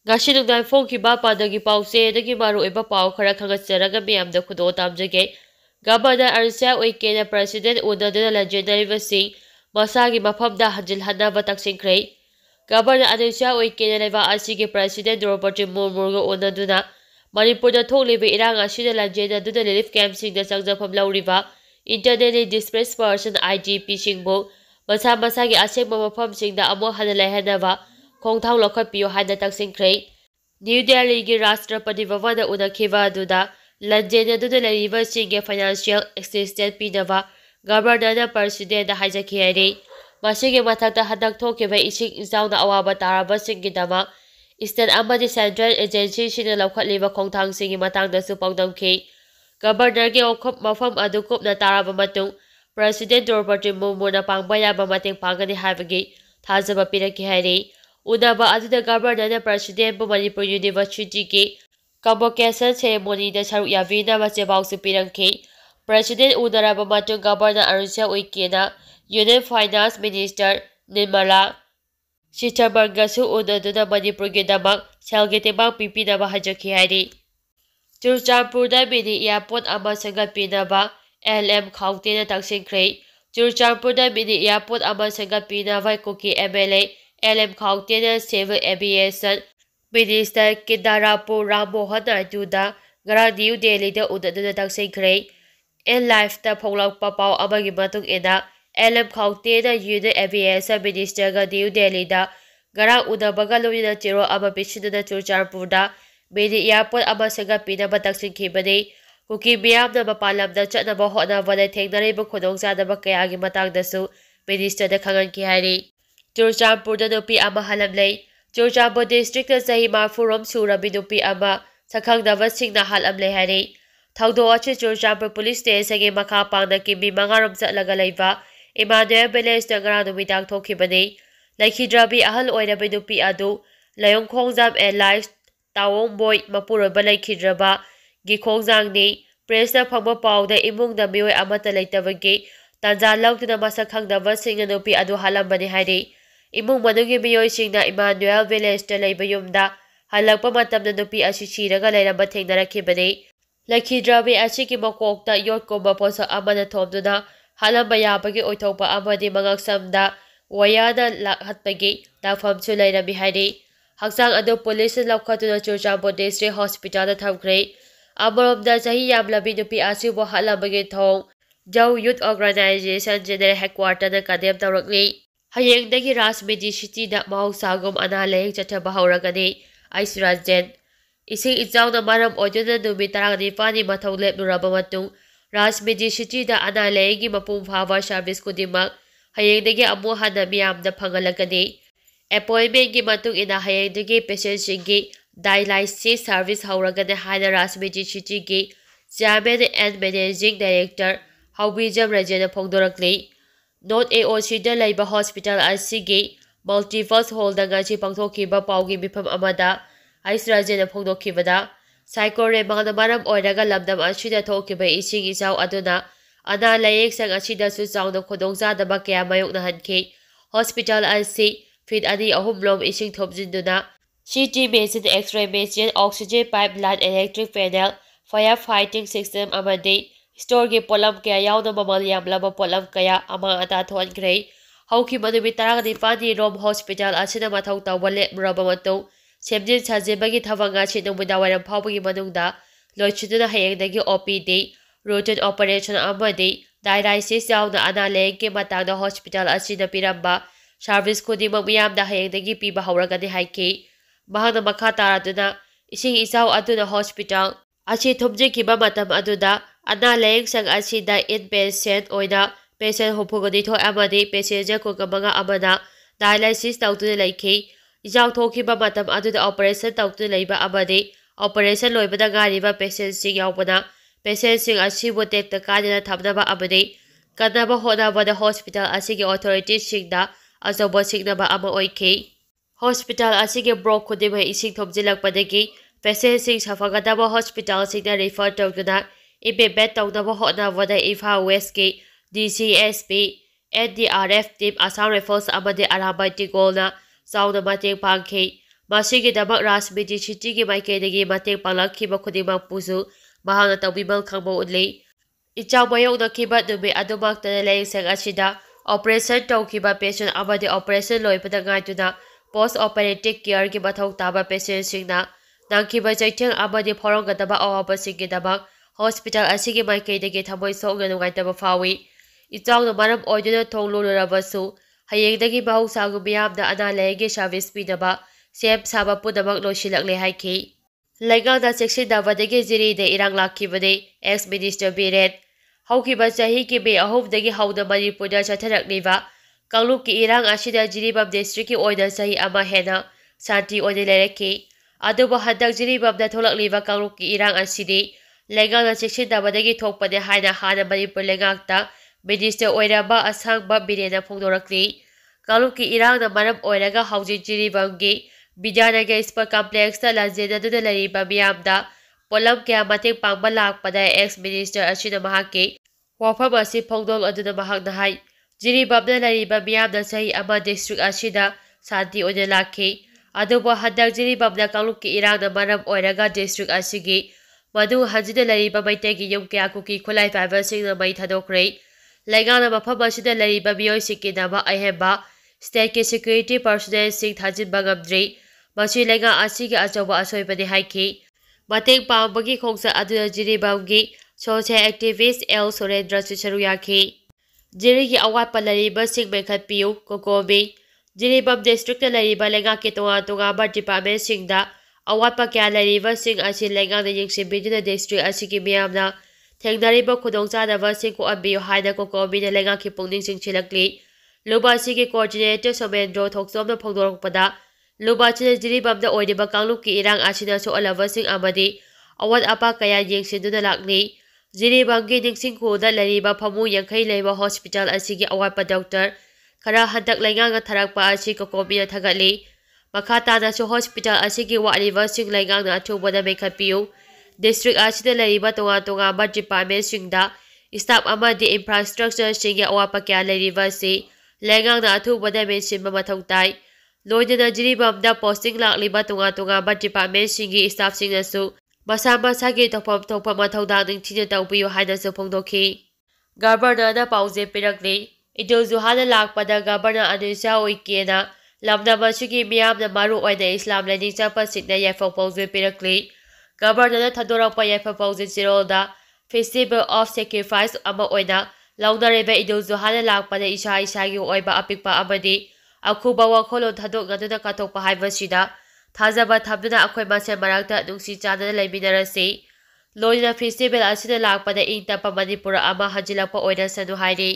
Ngasi nungdan phongkiba padagi pause dagi maruoiba pau khara khangatsaraga miyamda khudo tamjage. Governor Arsia Oikena President unaduna lanjenaribasing masagi mafamda hanjilhanaba taksingkhre. Governor Arsia Oikena leba asigi President Draupadi Murmuga unaduna Manipurda thokliba irang asida lanjenaduna relief campsingda changjafam lauriba internally displaced person IDP singbu masa masagi asengba mafamsingda amok hana laihanaba khongthang lokhatpiyo haina taksingkhre. New Delhi gi Rashtrapati Bhavana unakhiba aduda lanjenaduna lairibasingge financial assistance pinaba Governor President da haijaki hairi. Masigi mathakta handak thokiba ising izauna awaba tarabasingidama State amadi Central Agency sina laukhatliba khongthangsingi matangdasu paudamkhi. Governor gi okhop mafam adu kupna taraba matung President Draupadi Murmuna pangba yaba mateng pangani haibagi thajaba piraki hairi. Unaba aduda Governor President bu Manipur University ki convocation ceremony da saru yavina bachebausu pirangkhi. President udaraba matung Governor Aruncha Oikena Union Finance Minister Nirmala Sitharamangasu unaduna Manipurgi damak selgi tebang pipinaba hajaki hairi. Churchandpur da mini airport ama sangatpinaba LM County taksingkhre. Churchandpur da mini airport ama sangatpinaba Kuki MLA LM County Civil Aviation Minister Kindarapur Rammohan Naidu da ngarang New Delhi da unaduna taksingkhre. In life da phonglakpa pau amagi matung ina LM County da Union Aviation Minister ga New Delhi da ngarang unabaga loina tiro ama pisinuna Churchandpur da mini airport ama sangatpinaba taksingkhibani. Kuki miyamna mapalamda chatnaba hotnabada thengnariba khudongchadaba kayagi matangdasu Minister da khanganki hairi. Churchandpur da Nupi ama hatlamle. Churchandpur district da sahi marfurom surabi Nupi ama sakhangdabasingna hatlamle hairi. Thaudo achi Churchandpur Police Station gi makha pangna kimi mangarom chatlaga leiba Emmanuel Village da ngarang numidang thokhibani. Laikhidrabi ahal oirabi Nupi adu Layong Khongjam Allies Tawong Boy mapuroba laikhidraba gi khongjangni press na phangba pawda imungda mioi amata leitabagi tanja lautuna masa khangdabasingna Nupi adu halambani hairi. Imung manugi miyoisingna Emmanuel Village da leiba yumda halakpa matamna Nupi asi siraga leiramba thengnarakibani. Laikhidrabi asigi makokta yotkomba posa amana thomduna halamba yabagi oithokpa amadi mangaksamda wayana lakhatpagi dafamsu leirami hairi. Haksang adu police laukhatuna Churchandpur District Hospital da thamkhre. Amaromda sahi yamlabi Nupi asibu halambagi thong Jau Youth Organization General Headquarter na kadem tawrakli. Hayengdagi Rajmedi City da mahausagum ana layeng chathaba hauragani. Aisirajen Ising izauna maram oiduna numit 19 mathau lepnuraba matung Rajmedi City da ana layengi mapung phaba service kudimak hayengdagi amu hana miyamda phangalagani. Appointment gi matung ina hayengdagi patientsingi dialysis service hauragani haina Rajmedi City gi Chairman and Managing Director Haubijam Rajena phongdorakli. Not AOC da leiba hospital asigi multiverse hall da ngachi pangthokhiba paugi mifam amada Aisirajena phongdokhibada Saikore mangna maram oiraga lamdam asida thokhiba ising isau aduna ana layek sang asida su chawna khodongchadaba kaya mayokna hankhi. Hospital asi feet ani ahumlom ising thomjinduna CT machine X-ray machine oxygen pipeline electric panel fire fighting system amadi store gi polam kaya yauna mamal yamlaba polam kaya ama ata thoankhre. Hauki manumi 19 Rom Hospital asina mathau tawale muraba matung semjin sajebagi thabanga chinumida wairam phawbagi manungda loichiduna hayengdagi OPD routine operation amadi dialysis yauna ana lengke matangda hospital asina piramba service khudimang miyamda hayengdagi piba hauragani haiki. Mahangna makha taraduna ising isau aduna hospital achi thumjikiba matam aduda ana layeng sang asida inpatient oina patient hopugani thoi amadi passenger kugamanga amana dialysis tawtuna laikhi. Ijau thokiba matam aduda operation tawtuna leiba amadi operation loibada ngariba patient sing yaubana patient sing asibu tekta kadina thamnaba amadi kanaba honabada hospital asigi authorities singda azoba singnaba ama oikhi. Hospital asigi brok khudima ising thomjilakpadagi patient sing safagadaba hospital singda refer tawduna ibebet tawdaba honabada Imphal West ki DCSP NDRF team Assam Rifles amadi Arambay Tigolna chawna mateng pangkhi. ꯃꯁꯤꯒꯤꯗꯃꯛ ꯔꯥꯖꯅꯤꯇꯤ ꯁꯤꯇꯤꯒꯤ ꯃꯥꯏꯀꯩꯗꯒꯤ ꯃꯇꯦꯡ ꯄꯥꯡꯂꯛꯈꯤꯕ ꯈꯨꯗꯤꯡꯃꯛꯄꯨꯁꯨ ꯃꯍꯥꯛꯅ ꯇꯧꯕꯤꯃꯜ ꯈꯪꯕ ꯎꯠꯂꯤ꯫ ꯏꯆꯥꯎ ꯃꯥꯌꯣꯛꯅꯈꯤꯕ ꯅꯨꯃꯤꯠ ꯑꯗꯨꯃꯛꯇꯗ ꯂꯥꯏꯌꯦꯡꯁꯪ ꯑꯁꯤꯗ ꯑꯣꯄꯔꯦꯁꯟ ꯇꯧꯈꯤꯕ ꯄꯦꯁꯦꯟꯠ ꯑꯃꯗꯤ ꯑꯣꯄꯔꯦꯁꯟ ꯂꯣꯏꯕꯗ ꯉꯥꯏꯗꯨꯅ ꯄꯣꯁꯠ ꯑꯣꯄꯔꯦꯇꯤꯚ ꯀꯦꯌꯔꯒꯤ ꯃꯊꯧ ꯇꯥꯕ ꯄꯦꯁꯦꯟꯠꯁꯤꯡꯅ ꯅꯪꯈꯤꯕ ꯆꯩꯊꯦꯡ ꯑꯃꯗꯤ ꯐꯥꯎꯔꯝꯒꯗꯕ ꯑꯋꯥꯕꯁꯤꯡꯒꯤꯗꯃꯛ ꯍꯣꯁꯄꯤꯇꯥꯜ ꯑꯁꯤꯒꯤ ꯃꯥꯏꯀꯩꯗꯒꯤ ꯊꯃꯣꯏ ꯁꯣꯛꯅ ꯅꯨꯡꯉꯥꯏꯇꯕ ꯐꯥꯎꯏ꯫ ꯏꯆꯥꯎꯅ ꯃꯔꯝ ꯑꯣꯏꯗꯨꯅ ꯊꯣꯡ ꯂꯣꯜꯂꯨꯔꯕꯁꯨ ꯍꯌꯦꯡꯗꯒꯤ ꯃꯍꯧꯁꯥꯒꯨꯝ ꯃꯤꯌꯥꯝꯅ ꯑꯅꯥ ꯂꯥꯏꯌꯦꯡꯒꯤ ꯁꯔꯚꯤꯁ ꯄꯤꯅꯕ ꯁꯦꯝ ꯁꯥꯕ ꯄꯨꯝꯅꯃꯛ ꯂꯣꯏꯁꯤꯜꯂꯛꯂꯦ ꯍꯥꯏꯈꯤ꯫ ꯂꯩꯉꯥꯛꯅ ꯆꯦꯛꯁꯤꯟꯅꯕꯗꯒꯤ ꯖꯤꯔꯤꯗ ꯏꯔꯥꯡ ꯂꯥꯛꯈꯤꯕꯅꯤ꯫ ꯑꯦꯛꯁ ꯃꯤꯅꯤꯁꯇꯔ ꯕꯤꯔꯦꯟ ꯍꯧꯈꯤꯕ ꯆꯍꯤꯒꯤ ꯃꯦ 3ꯗꯒꯤ ꯍꯧꯅ ꯃꯅꯤꯄꯨꯔꯗ ꯆꯠꯊꯔꯛꯂꯤꯕ ꯀꯥꯡꯂꯨꯞꯀꯤ ꯏꯔꯥꯡ ꯑꯁꯤꯗ ꯖꯤꯔꯤꯕꯥꯝ ꯗꯤꯁꯇ꯭ꯔꯤꯛꯀꯤ ꯑꯣꯏꯅ ꯆꯍꯤ ꯑꯃ ꯍꯦꯟꯅ ꯁꯥꯟꯇꯤ ꯑꯣꯏꯅ ꯂꯩꯔꯛꯈꯤ꯫ ꯑꯗꯨꯕꯨ ꯍꯟꯗꯛ ꯖꯤꯔꯤꯕꯥꯝꯗ ꯊꯣꯛꯂꯛꯂꯤꯕ ꯀꯥꯡꯂꯨꯞꯀꯤ ꯏꯔꯥꯡ ꯑꯁꯤꯗꯤ ꯂꯩꯉꯥꯛꯅ ꯆꯦꯛꯁꯤꯟꯅꯕꯗꯒꯤ ꯊꯣꯛꯄꯅꯤ ꯍꯥꯏꯅ ꯍꯥꯟꯅ ꯃꯅꯤꯄꯨꯔ ꯂꯩꯉꯥꯛꯇ ꯃꯤꯅꯤꯁꯇꯔ ꯑꯣꯏꯔꯝꯕ ꯑꯁꯥꯡꯕ ꯕꯤꯔꯦꯟꯅ ꯐꯣꯡꯗꯣꯔꯛꯂꯤ꯫ ꯀꯥꯡꯂꯨꯞꯀꯤ ꯏꯔꯥꯡꯅ ꯃꯔꯝ ꯑꯣꯏꯔꯒ ꯍꯧꯖꯤꯛ ꯖꯤꯔꯤꯕꯥꯝꯒꯤ ꯕꯤꯗ꯭ꯌꯥꯅꯒꯔ ꯁ꯭ꯄꯣꯔꯠ ꯀꯝꯄ꯭ꯂꯦꯛꯁꯇ ꯂꯥꯟꯖꯦꯟꯅꯗꯨꯅ ꯂꯩꯔꯤꯕ ꯃꯤꯌꯥꯝꯗ ꯄꯣꯠꯂꯝ ꯀꯌꯥ ꯃꯇꯦꯡ ꯄꯥꯡꯕ ꯂꯥꯛꯄꯗ ꯑꯦꯛꯁ ꯃꯤꯅꯤꯁꯇꯔ ꯑꯁꯤꯅ ꯃꯍꯥꯛꯀꯤ ꯋꯥꯐꯝ ꯑꯁꯤ ꯐꯣꯡꯗꯣꯛꯂꯗꯨꯅ ꯃꯍꯥꯛꯅ ꯍꯥꯏ ꯖꯤꯔꯤꯕꯥꯝꯗ ꯂꯩꯔꯤꯕ ꯃꯤꯌꯥꯝꯅ ꯆꯍꯤ ꯑꯃ ꯗꯤꯁꯇ꯭ꯔꯤꯛ ꯑꯁꯤꯗ ꯁꯥꯟꯇꯤ ꯑꯣꯏꯅ ꯂꯥꯛꯈꯤ꯫ ꯑꯗꯨꯕꯨ ꯍꯟꯗꯛ ꯖꯤꯔꯤꯕꯥꯝꯗ ꯀꯥꯡꯂꯨꯞꯀꯤ ꯏꯔꯥꯡꯅ ꯃꯔꯝ ꯑꯣꯏꯔꯒ ꯗꯤꯁꯇ꯭ꯔꯤꯛ ꯑꯁꯤꯒꯤ ꯃꯅꯨꯡ ꯍꯟꯖꯤꯟꯅ ꯂꯩꯔꯤꯕ ꯃꯩꯇꯩꯒꯤ ꯌꯨꯝ ꯀꯌꯥ ꯀꯨꯀꯤ ꯈꯨꯠꯂꯥꯏ ꯄꯥꯏꯕꯁꯤꯡꯅ ꯃꯩ ꯊꯥꯗꯣꯛꯈ꯭ꯔꯦ꯫ ꯂꯩꯉꯥꯛꯅ ꯃꯐꯝ ꯑꯁꯤꯗ ꯂꯩꯔꯤꯕ ꯃꯤꯑꯣꯏꯁꯤꯡꯒꯤꯗꯃꯛ ꯑꯍꯦꯟꯕ ꯁ꯭ꯇꯦꯠꯀꯤ ꯁꯦꯀ꯭ꯌꯨꯔꯤꯇꯤ ꯄꯔꯁꯣꯅꯦꯜꯁꯤꯡ ꯊꯥꯖꯤꯟꯕ ꯉꯝꯗ꯭ꯔꯤ꯫ ꯃꯁꯤ ꯂꯩꯉꯥꯛ ꯑꯁꯤꯒꯤ ꯑꯆꯧꯕ ꯑꯁꯣꯏꯕꯅꯤ ꯍꯥꯏꯈꯤ꯫ ꯃꯇꯦꯡ ꯄꯥꯡꯕꯒꯤ ꯈꯣꯡꯆꯠ ꯑꯗꯨꯗ ꯖꯤꯔꯤꯕꯥꯝꯒꯤ ꯁꯣꯁꯤꯌꯦꯜ ꯑꯦꯛꯇꯤꯚꯤꯁꯠ ꯑꯦꯜ ꯁꯨꯔꯦꯟꯗ꯭ꯔꯁꯨ ꯁꯔꯨꯛ ꯌꯥꯈꯤ꯫ ꯖꯤꯔꯤꯒꯤ ꯑꯋꯥꯠꯄ ꯂꯩꯔꯤꯕꯁꯤꯡ ꯃꯦꯟꯈꯠꯄꯤꯌꯨ ꯀꯣꯀꯣꯃꯤ ꯖꯤꯔꯤꯕꯥꯝ ꯗꯤꯁꯇ꯭ꯔꯤꯛꯇ ꯂꯩꯔꯤꯕ ꯂꯩꯉꯥꯛꯀꯤ ꯇꯣꯉꯥꯟ ꯇꯣꯉꯥꯟꯕ ꯗꯤꯄꯥꯔꯠꯃꯦꯟꯠꯁꯤꯡꯗ ꯑꯋꯥꯠꯄ ꯀꯌꯥ ꯂꯩꯔꯤꯕꯁꯤꯡ ꯑꯁꯤ ꯂꯩꯉꯥꯛꯅ ꯌꯦꯡꯁꯤꯟꯕꯤꯗꯨꯅ ꯗꯤꯁꯇ꯭ꯔꯤꯛ ꯑꯁꯤꯒꯤ ꯃꯤꯌꯥꯝꯅ ꯊꯦꯡꯅꯔꯤꯕ ꯈꯨꯗꯣꯡꯆꯥꯗꯕꯁꯤꯡ ꯀꯣꯛꯍꯟꯕꯤꯌꯨ ꯍꯥꯏꯅ ꯀꯣꯀꯣꯃꯤꯅ ꯂꯩꯉꯥꯛꯀꯤ ꯄꯨꯛꯅꯤꯡ ꯆꯤꯡꯁꯤꯜꯂꯛꯂꯤ꯫ ꯂꯨꯕ ꯑꯁꯤꯒꯤ ꯀꯣꯑꯣꯔꯗꯤꯅꯦꯇꯔ ꯁꯣꯃꯦꯟꯗ꯭ꯔꯣ ꯊꯣꯛꯆꯣꯝꯅ ꯐꯣꯡꯗꯣꯔꯛꯄꯗ ꯂꯨꯕ ꯑꯁꯤꯅ ꯖꯤꯔꯤꯕꯥꯝꯗ ꯑꯣꯏꯔꯤꯕ ꯀꯥꯡꯂꯨꯞꯀꯤ ꯏꯔꯥꯡ ꯑꯁꯤꯅ ꯁꯣꯛꯍꯜꯂꯕꯁꯤꯡ ꯑꯃꯗꯤ ꯑꯋꯥꯠ ꯑꯄꯥ ꯀꯌꯥ ꯌꯦꯡꯁꯤꯟꯗꯨꯅ ꯂꯥꯛꯂꯤ꯫ ꯖꯤꯔꯤꯕꯥꯝꯒꯤ ꯅꯤꯡꯁꯤꯡꯈꯨꯜꯗ ꯂꯩꯔꯤꯕ ꯐꯃꯨꯡ 50 ꯂꯩꯕ ꯍꯣꯁꯄꯤꯇꯥꯜ ꯑꯁꯤꯒꯤ ꯑꯋꯥꯠꯄ ꯗꯣꯛꯇꯔ ꯈꯔ ꯍꯟꯗꯛ ꯂꯩꯉꯥꯛꯅ ꯊꯥꯔꯛꯄ ꯑꯁꯤ ꯀꯣꯀꯣꯃꯤꯅ ꯊꯥꯒꯠꯂꯤ꯫ ꯃꯈꯥ ꯇꯥꯅꯁꯨ ꯍꯣꯁꯄꯤꯇꯥꯜ ꯑꯁꯤꯒꯤ ꯋꯥꯠꯂꯤꯕꯁꯤꯡ ꯂꯩꯉꯥꯛꯅ ꯑꯊꯨꯕꯗ ꯃꯦꯟꯈꯠꯄꯤꯌꯨ꯫ ꯗꯤꯁꯇ꯭ꯔꯤꯛ ꯑꯁꯤꯗ ꯂꯩꯔꯤꯕ ꯇꯣꯉꯥꯟ ꯇꯣꯉꯥꯟꯕ ꯗꯤꯄꯥꯔꯠꯃꯦꯟꯠꯁꯤꯡꯗ ꯁ꯭ꯇꯥꯐ ꯑꯃꯗꯤ ꯏꯟꯐ꯭ꯔꯥꯁ꯭ꯇꯔꯛꯆꯔꯁꯤꯡꯒꯤ ꯑꯋꯥꯠꯄ ꯀꯌꯥ ꯂꯩꯔꯤꯕ ꯑꯁꯤ ꯂꯩꯉꯥꯛꯅ ꯑꯊꯨꯕꯗ ꯃꯦꯟꯁꯤꯟꯕ ꯃꯊꯧ ꯇꯥꯏ꯫ ꯂꯣꯏꯅꯅ ꯖꯤꯔꯤꯕꯥꯝꯗ ꯄꯣꯁꯇꯤꯡ ꯂꯥꯛꯂꯤꯕ ꯇꯣꯉꯥꯟ ꯇꯣꯉꯥꯟꯕ ꯗꯤꯄꯥꯔꯠꯃꯦꯟꯠꯁꯤꯡꯒꯤ ꯁ꯭ꯇꯥꯐꯁꯤꯡꯅꯁꯨ ꯃꯁꯥ ꯃꯁꯥꯒꯤ ꯇꯧꯐꯝ ꯊꯣꯛꯄ ꯃꯊꯧꯗꯥꯡ ꯅꯤꯡꯊꯤꯅ ꯇꯧꯕꯤꯌꯨ ꯍꯥꯏꯅꯁꯨ ꯐꯣꯡꯗꯣꯛꯈꯤ꯫ ꯒꯕꯔꯅꯔꯅ ꯄꯥꯎꯖꯦꯜ ꯄꯤꯔꯛꯂꯤ꯫ ꯏꯗꯨꯜ ꯖꯨꯍꯥꯅ ꯂꯥꯛꯄꯗ ꯒꯕꯔꯅꯔ ꯑꯅꯤꯁꯥ ꯎꯏꯀꯦꯅ ꯂꯝꯗꯝ ꯑꯁꯤꯒꯤ ꯃꯤꯌꯥꯝꯅ ꯃꯔꯨ ꯑꯣꯏꯅ ꯏꯁꯂꯥꯝ ꯂꯥꯏꯅꯤꯡ ꯆꯠꯄꯁꯤꯡꯗ ꯌꯥꯏꯐ ꯄꯥꯎꯖꯦꯜ ꯄꯤꯔꯛꯂꯤ꯫ ꯒꯕꯔꯅꯔꯅ ꯊꯥꯗꯣꯔꯛꯄ ꯌꯥꯏꯐ ꯄꯥꯎꯖꯦꯜ ꯆꯦꯔꯣꯜꯗ ꯐꯦꯁꯇꯤꯚꯦꯜ ꯑꯣꯐ ꯁꯦꯀ꯭ꯔꯤꯐꯥꯏꯁ ꯑꯃ ꯑꯣꯏꯅ ꯂꯧꯅꯔꯤꯕ ꯏꯗꯨꯜ ꯖꯨꯍꯥꯅ ꯂꯥꯛꯄꯗ ꯏꯁꯥ ꯏꯁꯥꯒꯤ ꯑꯣꯏꯕ ꯑꯄꯤꯛꯄ ꯑꯃꯗꯤ ꯑꯈꯨꯕ ꯋꯥꯈꯜꯂꯣꯟ ꯊꯥꯗꯣꯛꯅꯗꯨꯅ ꯀꯠꯊꯣꯛꯄ ꯍꯥꯏꯕꯁꯤꯗ ꯊꯥꯖꯕ ꯊꯝꯗꯨꯅ ꯑꯩꯈꯣꯏ ꯃꯁꯦꯟ ꯃꯔꯛꯇ ꯅꯨꯡꯁꯤ ꯆꯥꯟꯅꯅ ꯂꯩꯃꯤꯟꯅꯔꯁꯤ꯫ ꯂꯣꯏꯅꯅ ꯐꯦꯁꯇꯤꯚꯦꯜ ꯑꯁꯤꯗ ꯂꯥꯛꯄꯗ ꯏꯪ ꯇꯞꯄ ꯃꯅꯤꯄꯨꯔ ꯑꯃ ꯍꯟꯖꯤꯜꯂꯛꯄ ꯑꯣꯏꯔꯁꯅꯨ ꯍꯥꯏꯔꯤ꯫